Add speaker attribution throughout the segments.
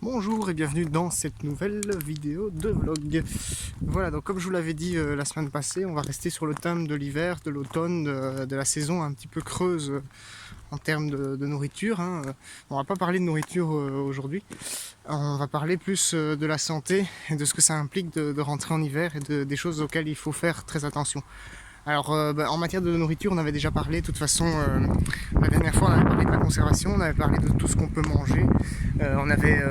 Speaker 1: Bonjour et bienvenue dans cette nouvelle vidéo de vlog. Voilà, donc comme je vous l'avais dit la semaine passée, on va rester sur le thème de l'hiver, de l'automne, de la saison un petit peu creuse en termes de nourriture. On va pas parler de nourriture aujourd'hui, on va parler plus de la santé et de ce que ça implique de rentrer en hiver et des choses auxquelles il faut faire très attention. Alors en matière de nourriture, on avait déjà parlé de toute façon, la dernière fois on avait parlé de la conservation, on avait parlé de tout ce qu'on peut manger, on avait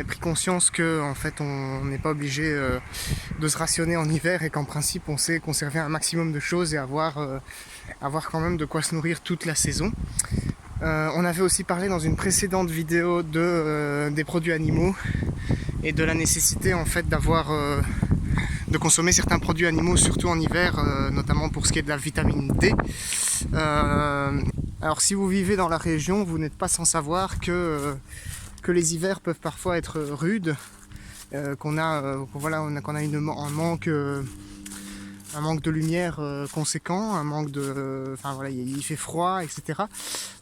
Speaker 1: pris conscience que en fait on n'est pas obligé de se rationner en hiver et qu'en principe on sait conserver un maximum de choses et avoir quand même de quoi se nourrir toute la saison. On avait aussi parlé dans une précédente vidéo des produits animaux et de la nécessité en fait de consommer certains produits animaux, surtout en hiver, notamment pour ce qui est de la vitamine D. Alors si vous vivez dans la région, vous n'êtes pas sans savoir que les hivers peuvent parfois être rudes, qu'on a un manque de lumière conséquent, il fait froid, etc.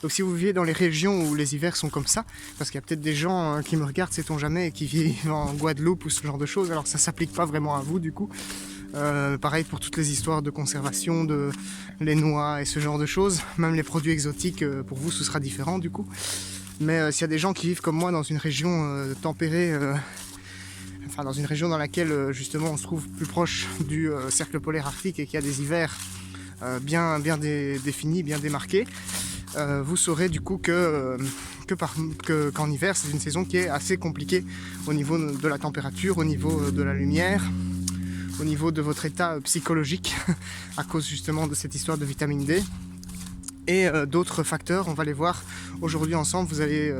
Speaker 1: Donc si vous vivez dans les régions où les hivers sont comme ça, parce qu'il y a peut-être des gens qui me regardent, sait-on jamais, et qui vivent en Guadeloupe ou ce genre de choses, alors ça s'applique pas vraiment à vous du coup. Pareil pour toutes les histoires de conservation, de les noix et ce genre de choses, même les produits exotiques, pour vous ce sera différent du coup. Mais s'il y a des gens qui vivent comme moi dans une région tempérée, dans une région dans laquelle justement on se trouve plus proche du cercle polaire arctique et qu'il y a des hivers bien définis, bien démarqués, vous saurez du coup qu'en hiver c'est une saison qui est assez compliquée au niveau de la température, au niveau de la lumière, au niveau de votre état psychologique à cause justement de cette histoire de vitamine D. Et d'autres facteurs, on va les voir aujourd'hui ensemble. Vous allez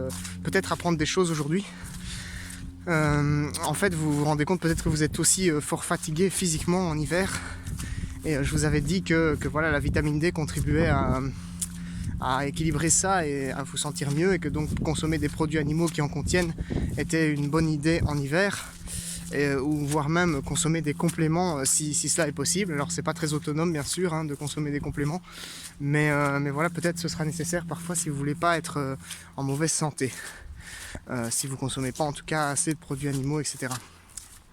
Speaker 1: peut-être apprendre des choses aujourd'hui. En fait, vous vous rendez compte peut-être que vous êtes aussi fort fatigué physiquement en hiver. Et je vous avais dit que voilà, la vitamine D contribuait à équilibrer ça et à vous sentir mieux, et que donc consommer des produits animaux qui en contiennent était une bonne idée en hiver. Ou voire même consommer des compléments si cela est possible. Alors c'est pas très autonome bien sûr de consommer des compléments, mais voilà, peut-être ce sera nécessaire parfois si vous voulez pas être en mauvaise santé, si vous consommez pas en tout cas assez de produits animaux, etc.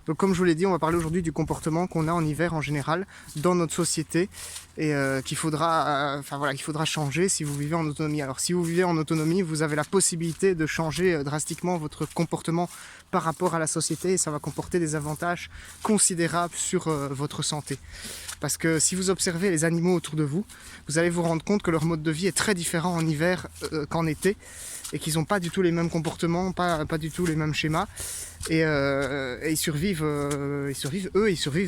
Speaker 1: Donc comme je vous l'ai dit, on va parler aujourd'hui du comportement qu'on a en hiver en général dans notre société et qu'il faudra changer si vous vivez en autonomie. Alors si vous vivez en autonomie, vous avez la possibilité de changer drastiquement votre comportement par rapport à la société, et ça va comporter des avantages considérables sur votre santé. Parce que si vous observez les animaux autour de vous, vous allez vous rendre compte que leur mode de vie est très différent en hiver qu'en été, et qu'ils n'ont pas du tout les mêmes comportements, pas du tout les mêmes schémas. Et ils survivent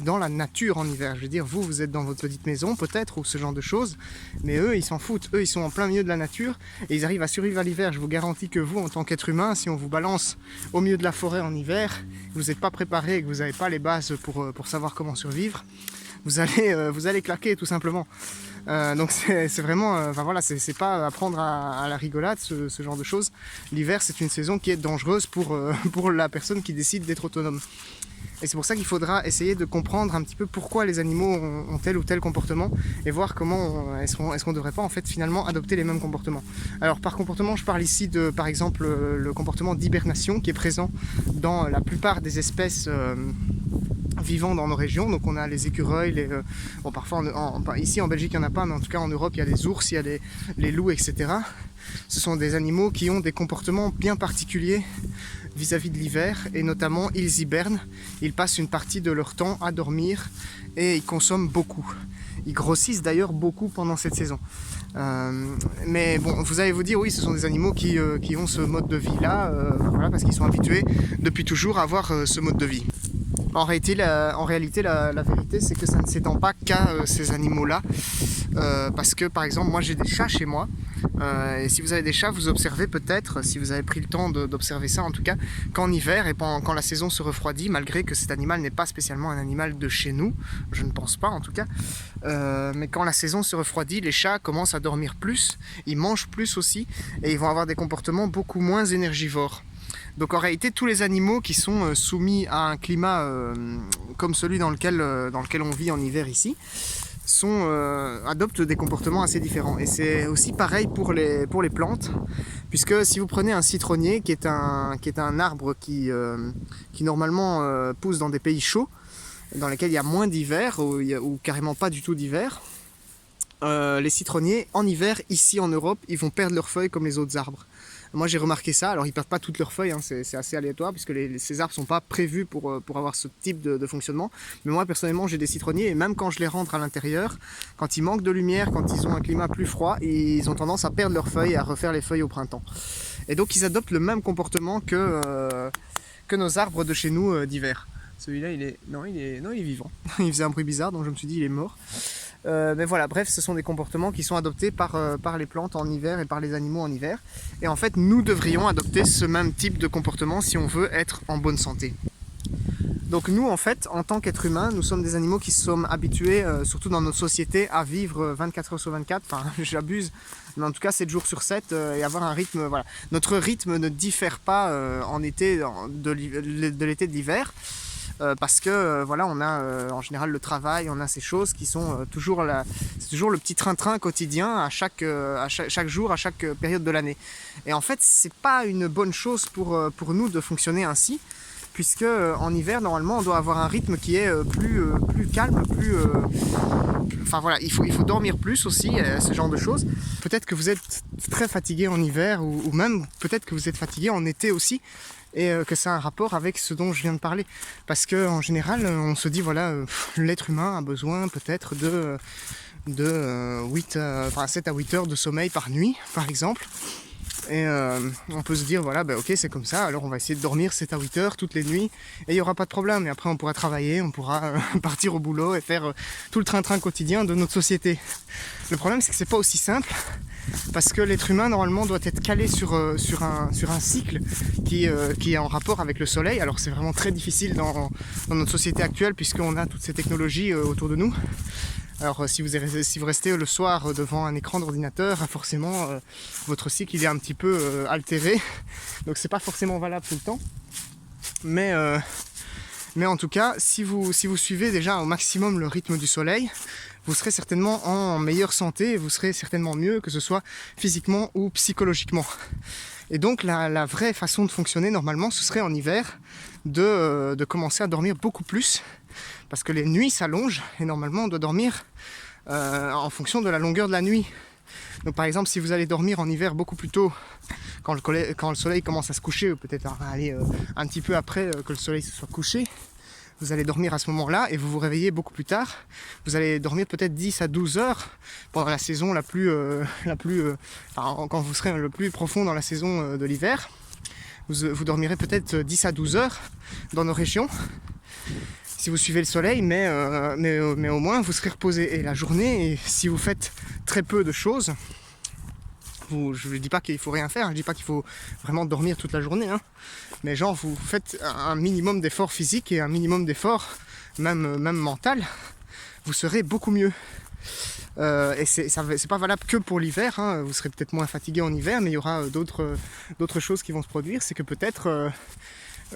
Speaker 1: dans la nature en hiver. Je veux dire, vous êtes dans votre petite maison peut-être, ou ce genre de choses, mais eux ils s'en foutent, eux ils sont en plein milieu de la nature et ils arrivent à survivre à l'hiver. Je vous garantis que vous, en tant qu'être humain, si on vous balance au milieu de la forêt en hiver, vous n'êtes pas préparé et que vous n'avez pas les bases pour savoir comment survivre, vous allez claquer tout simplement. Donc c'est vraiment, c'est pas à prendre à la rigolade ce genre de choses. L'hiver c'est une saison qui est dangereuse pour la personne qui décide d'être autonome. Et c'est pour ça qu'il faudra essayer de comprendre un petit peu pourquoi les animaux ont tel ou tel comportement, et voir comment est-ce qu'on devrait pas en fait finalement adopter les mêmes comportements. Alors par comportement, je parle ici de par exemple le comportement d'hibernation qui est présent dans la plupart des espèces vivant dans nos régions. Donc on a les écureuils, parfois ici en Belgique il n'y en a pas, mais en tout cas en Europe il y a les ours, il y a les loups, etc. Ce sont des animaux qui ont des comportements bien particuliers vis-à-vis de l'hiver, et notamment ils hibernent, ils passent une partie de leur temps à dormir et ils consomment beaucoup. Ils grossissent d'ailleurs beaucoup pendant cette saison. Mais bon, vous allez vous dire, oui, ce sont des animaux qui ont ce mode de vie là, parce qu'ils sont habitués depuis toujours à avoir ce mode de vie. En réalité, la vérité, c'est que ça ne s'étend pas qu'à ces animaux-là. Parce que, par exemple, moi j'ai des chats chez moi. Et si vous avez des chats, vous observez peut-être, si vous avez pris le temps d'observer ça en tout cas, qu'en hiver et quand la saison se refroidit, malgré que cet animal n'est pas spécialement un animal de chez nous, je ne pense pas en tout cas, mais quand la saison se refroidit, les chats commencent à dormir plus, ils mangent plus aussi, et ils vont avoir des comportements beaucoup moins énergivores. Donc en réalité, tous les animaux qui sont soumis à un climat comme celui dans lequel on vit en hiver ici, adoptent des comportements assez différents. Et c'est aussi pareil pour les plantes, puisque si vous prenez un citronnier, qui est un arbre qui normalement pousse dans des pays chauds, dans lesquels il y a moins d'hiver, ou carrément pas du tout d'hiver, les citronniers, en hiver, ici en Europe, ils vont perdre leurs feuilles comme les autres arbres. Moi j'ai remarqué ça, alors ils perdent pas toutes leurs feuilles, hein, c'est assez aléatoire puisque ces arbres sont pas prévus pour avoir ce type de fonctionnement. Mais moi personnellement j'ai des citronniers et même quand je les rentre à l'intérieur, quand il manque de lumière, quand ils ont un climat plus froid, ils ont tendance à perdre leurs feuilles et à refaire les feuilles au printemps. Et donc ils adoptent le même comportement que nos arbres de chez nous d'hiver. Celui-là il est vivant. Il faisait un bruit bizarre donc je me suis dit il est mort. Mais voilà, bref, ce sont des comportements qui sont adoptés par les plantes en hiver et par les animaux en hiver. Et en fait, nous devrions adopter ce même type de comportement si on veut être en bonne santé. Donc nous, en fait, en tant qu'êtres humains, nous sommes des animaux qui sommes habitués, surtout dans notre société, à vivre 24 heures sur 24. Enfin, j'abuse, mais en tout cas 7 jours sur 7 et avoir un rythme, voilà. Notre rythme ne diffère pas en été de l'été de l'hiver. Parce que voilà, on a en général le travail, on a ces choses qui sont c'est toujours le petit train-train quotidien à chaque jour, à chaque période de l'année. Et en fait, c'est pas une bonne chose pour nous de fonctionner ainsi, puisque en hiver, normalement, on doit avoir un rythme qui est plus calme, enfin voilà, il faut dormir plus aussi, ce genre de choses. Peut-être que vous êtes très fatigué en hiver, ou même peut-être que vous êtes fatigué en été aussi, et que ça a un rapport avec ce dont je viens de parler. Parce qu'en général, on se dit, voilà, l'être humain a besoin peut-être de 7 à 8 heures de sommeil par nuit, par exemple. Et on peut se dire, voilà, ok, c'est comme ça, alors on va essayer de dormir 7 à 8 heures toutes les nuits, et il n'y aura pas de problème. Et après, on pourra travailler, on pourra partir au boulot et faire tout le train-train quotidien de notre société. Le problème, c'est que c'est pas aussi simple, parce que l'être humain, normalement, doit être calé sur un cycle qui est en rapport avec le soleil. Alors, c'est vraiment très difficile dans notre société actuelle, puisqu'on a toutes ces technologies autour de nous. Alors si vous restez le soir devant un écran d'ordinateur, forcément votre cycle il est un petit peu altéré, donc c'est pas forcément valable tout le temps. Mais en tout cas, si vous suivez déjà au maximum le rythme du soleil, vous serez certainement en meilleure santé, et vous serez certainement mieux, que ce soit physiquement ou psychologiquement. Et donc la vraie façon de fonctionner normalement, ce serait en hiver de commencer à dormir beaucoup plus, parce que les nuits s'allongent et normalement on doit dormir en fonction de la longueur de la nuit. Donc par exemple, si vous allez dormir en hiver beaucoup plus tôt, quand le soleil commence à se coucher, ou peut-être un petit peu après que le soleil se soit couché, vous allez dormir à ce moment-là et vous vous réveillez beaucoup plus tard. Vous allez dormir peut-être 10 à 12 heures pendant la saison quand vous serez le plus profond dans la saison de l'hiver. Vous dormirez peut-être 10 à 12 heures dans nos régions, si vous suivez le soleil, mais au moins vous serez reposé. Et la journée, si vous faites très peu de choses, je ne dis pas qu'il faut rien faire, je ne dis pas qu'il faut vraiment dormir toute la journée, hein, mais genre vous faites un minimum d'effort physique et un minimum d'effort même mental, vous serez beaucoup mieux. Et c'est pas valable que pour l'hiver, hein. Vous serez peut-être moins fatigué en hiver, mais il y aura d'autres choses qui vont se produire. C'est que peut-être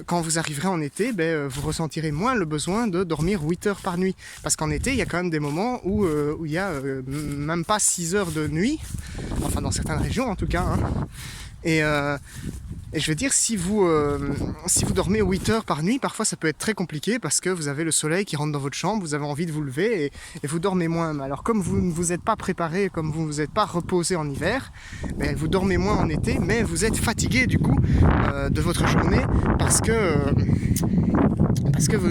Speaker 1: quand vous arriverez en été, vous ressentirez moins le besoin de dormir 8 heures par nuit. Parce qu'en été, il y a quand même des moments où il y a même pas 6 heures de nuit, enfin dans certaines régions en tout cas, hein. Et je veux dire, si vous dormez 8 heures par nuit, parfois ça peut être très compliqué parce que vous avez le soleil qui rentre dans votre chambre, vous avez envie de vous lever et vous dormez moins. Alors comme vous ne vous êtes pas préparé, comme vous ne vous êtes pas reposé en hiver, vous dormez moins en été, mais vous êtes fatigué du coup de votre journée parce que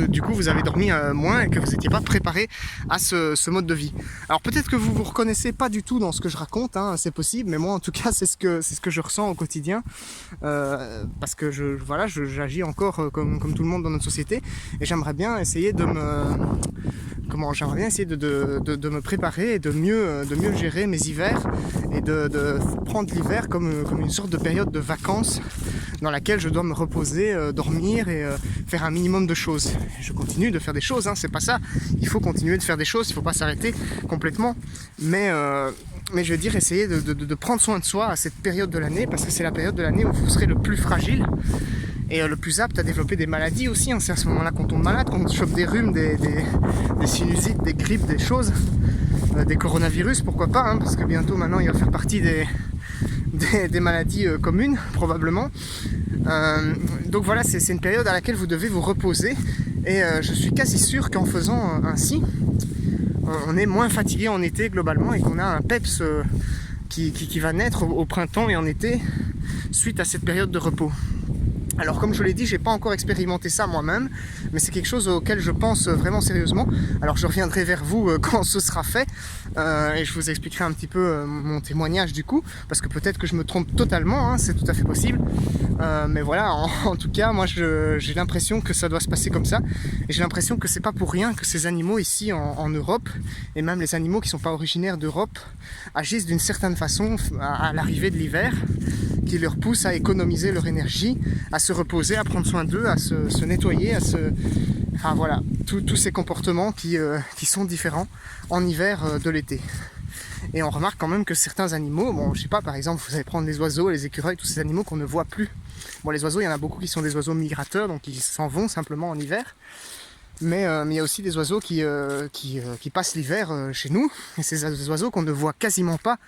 Speaker 1: du coup vous avez dormi moins et que vous n'étiez pas préparé à ce mode de vie. Alors peut-être que vous vous reconnaissez pas du tout dans ce que je raconte, hein, c'est possible, mais moi en tout cas c'est ce que je ressens au quotidien, parce que j'agis encore comme tout le monde dans notre société, et j'aimerais bien essayer de me préparer et de mieux gérer mes hivers, et de prendre l'hiver comme une sorte de période de vacances dans laquelle je dois me reposer, dormir et faire un minimum de choses. Je continue de faire des choses, hein, c'est pas ça, il faut continuer de faire des choses, il faut pas s'arrêter complètement, mais je veux dire, essayer de prendre soin de soi à cette période de l'année, parce que c'est la période de l'année où vous serez le plus fragile et le plus apte à développer des maladies aussi, hein. C'est à ce moment-là qu'on tombe malade, qu'on chope des rhumes, des sinusites, des grippes, des choses. des coronavirus, pourquoi pas, hein, parce que bientôt maintenant il va faire partie des maladies communes, probablement. Donc voilà, c'est une période à laquelle vous devez vous reposer, et je suis quasi sûr qu'en faisant ainsi, on est moins fatigué en été globalement, et qu'on a un peps qui va naître au printemps et en été suite à cette période de repos. Alors comme je l'ai dit, j'ai pas encore expérimenté ça moi-même, mais c'est quelque chose auquel je pense vraiment sérieusement. Alors je reviendrai vers vous quand ce sera fait, et je vous expliquerai un petit peu mon témoignage du coup, parce que peut-être que je me trompe totalement, hein, c'est tout à fait possible. Mais voilà, en tout cas, moi j'ai l'impression que ça doit se passer comme ça, et j'ai l'impression que c'est pas pour rien que ces animaux ici en Europe, et même les animaux qui sont pas originaires d'Europe, agissent d'une certaine façon à l'arrivée de l'hiver, qui leur pousse à économiser leur énergie, à se reposer, à prendre soin d'eux, à se nettoyer, enfin voilà, tous ces comportements qui sont différents en hiver de l'été. Et on remarque quand même que certains animaux, bon je sais pas, par exemple vous allez prendre les oiseaux, les écureuils, tous ces animaux qu'on ne voit plus. Bon les oiseaux, il y en a beaucoup qui sont des oiseaux migrateurs, donc ils s'en vont simplement en hiver. Mais il y a aussi des oiseaux qui passent l'hiver chez nous, et c'est des oiseaux qu'on ne voit quasiment pas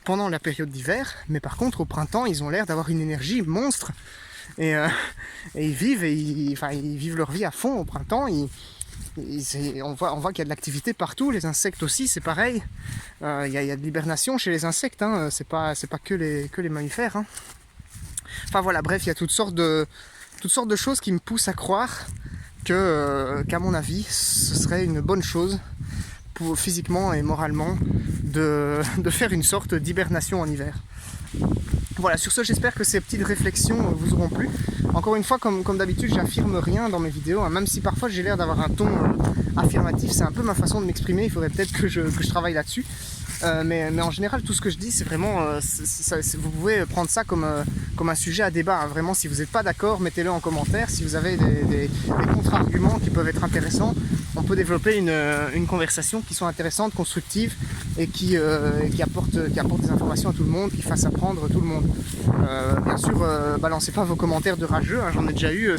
Speaker 1: pendant la période d'hiver, mais par contre au printemps ils ont l'air d'avoir une énergie monstre, et ils vivent leur vie à fond au printemps. On voit qu'il y a de l'activité partout, les insectes aussi c'est pareil, il y a de l'hibernation chez les insectes, hein, c'est pas que les mammifères, hein. Enfin voilà, bref, il y a toutes sortes de choses qui me poussent à croire qu'à mon avis, ce serait une bonne chose pour physiquement et moralement de faire une sorte d'hibernation en hiver. Voilà, sur ce, j'espère que ces petites réflexions vous auront plu. Encore une fois, comme d'habitude, j'affirme rien dans mes vidéos, hein, même si parfois j'ai l'air d'avoir un ton affirmatif, c'est un peu ma façon de m'exprimer, il faudrait peut-être que je travaille là-dessus. Mais en général, tout ce que je dis, c'est vraiment, vous pouvez prendre ça comme un sujet à débat, hein. Vraiment, si vous n'êtes pas d'accord, mettez-le en commentaire. Si vous avez des contre-arguments qui peuvent être intéressants, on peut développer une conversation qui soit intéressante, constructive, et qui apporte des informations à tout le monde, qui fasse apprendre tout le monde. Bien sûr, balancez pas vos commentaires de rageux, hein. J'en ai déjà eu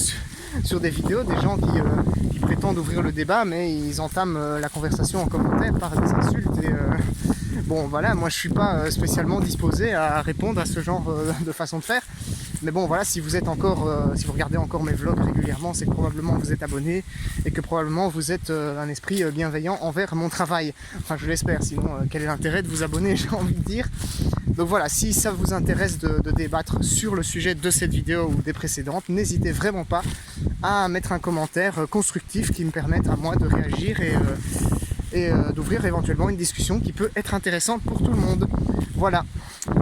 Speaker 1: sur des vidéos, des gens qui prétendent ouvrir le débat, mais ils entament la conversation en commentaire par des insultes, et bon voilà, moi je suis pas spécialement disposé à répondre à ce genre de façon de faire. Mais bon voilà, si vous regardez encore mes vlogs régulièrement, c'est que probablement vous êtes abonné, et que probablement vous êtes un esprit bienveillant envers mon travail. Enfin je l'espère, sinon quel est l'intérêt de vous abonner, j'ai envie de dire. Donc voilà, si ça vous intéresse de débattre sur le sujet de cette vidéo ou des précédentes, n'hésitez vraiment pas à mettre un commentaire constructif qui me permette à moi de réagir et d'ouvrir éventuellement une discussion qui peut être intéressante pour tout le monde. Voilà.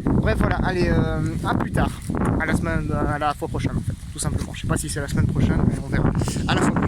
Speaker 1: Bref, voilà, allez, à plus tard. À la fois prochaine en fait, tout simplement. Je sais pas si c'est la semaine prochaine, mais on verra. À la fois.